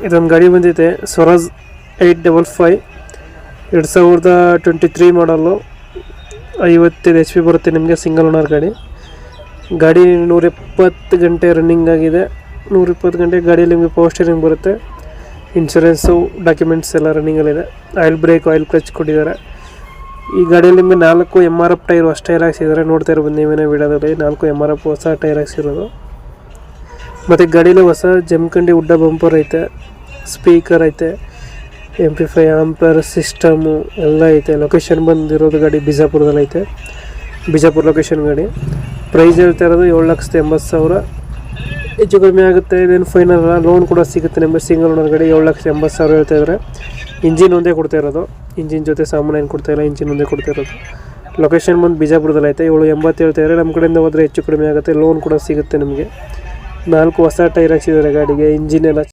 ಇದೊಂದು ಗಾಡಿ ಬಂದಿದೆ ಸ್ವರಾಜ್ 855 2023 ಮಾಡಲು 55 HP ಬರುತ್ತೆ ನಿಮಗೆ. ಸಿಂಗಲ್ ಓನರ್ ಗಾಡಿ 120 ಗಂಟೆ ರನ್ನಿಂಗ್ ಆಗಿದೆ. 120 ಗಂಟೆ ಗಾಡಿಯಲ್ಲಿ ನಿಮಗೆ ಪವರ್ ಸ್ಟೀರಿಂಗ್ ಬರುತ್ತೆ. ಇನ್ಶೂರೆನ್ಸು ಡಾಕ್ಯುಮೆಂಟ್ಸ್ ಎಲ್ಲ ರನ್ನಿಂಗಲ್ಲಿದೆ. ಆಯಿಲ್ ಬ್ರೇಕ್ ಆಯಿಲ್ ಕ್ಲಚ್ ಕೊಟ್ಟಿದ್ದಾರೆ. ಈ ಗಾಡಿಯಲ್ಲಿ ನಿಮಗೆ 4 MRF ಟೈರ್ ಹೊಸ ಟೈರ್ ಹಾಕ್ಸಿದ್ದಾರೆ. ನೋಡ್ತಾ ಇರ್ಬೋದು ನೀವೇನೇ ವಿಡಿಯೋದಲ್ಲಿ 4 MRF ಹೊಸ ಟೈರ್ ಹಾಕ್ಸಿರೋದು. ಮತ್ತು ಗಾಡೀಲಿ ಹೊಸ ಜಮ್ಕಂಡಿ ಉಡ್ಡ ಬಂಪರ್ ಐತೆ, ಸ್ಪೀಕರ್ ಐತೆ, MP5 ಆಂಪರ್ ಸಿಸ್ಟಮು ಎಲ್ಲ ಐತೆ. ಲೊಕೇಶನ್ ಬಂದಿರೋದು ಗಾಡಿ ಬಿಜಾಪುರದಲ್ಲಿ ಐತೆ. ಬಿಜಾಪುರ ಲೊಕೇಶನ್ ಗಾಡಿ. ಪ್ರೈಸ್ ಹೇಳ್ತಾ ಇರೋದು 7,80,000. ಹೆಚ್ಚು ಕಡಿಮೆ ಆಗುತ್ತೆ. ಇದೇನು ಫೈನಲ್ ಅಲ್ಲ, ಲೋನ್ ಕೂಡ ಸಿಗುತ್ತೆ ನಿಮಗೆ. ಸಿಂಗಲ್ ಓನರ್ ಗಾಡಿ 7,80,000 ಹೇಳ್ತಾ ಇದ್ದಾರೆ. ಇಂಜಿನ್ ಒಂದೇ ಕೊಡ್ತಾ ಇರೋದು, ಇಂಜಿನ್ ಜೊತೆ ಸಾಮಾನು ಏನು ಕೊಡ್ತಾ ಇಲ್ಲ, ಇಂಜಿನ್ ಒಂದೇ ಕೊಡ್ತಾ ಇರೋದು. ಲೊಕೇಶನ್ ಬಂದು ಬಿಜಾಪುರದಲ್ಲಿ ಐತೆ. 7,80 ಹೇಳ್ತಾ ಇದ್ದಾರೆ. ನಮ್ಮ ಕಡೆಯಿಂದ ಹೋದರೆ ಹೆಚ್ಚು ಕಡಿಮೆ ಆಗುತ್ತೆ, ಲೋನ್ ಕೂಡ ಸಿಗುತ್ತೆ ನಿಮಗೆ. 4 ಹೊಸ ಟೈರ್ ಹಾಕ್ಸಿದ್ದಾರೆ ಗಾಡಿಗೆ. ಇಂಜಿನ್ ಎಲ್ಲ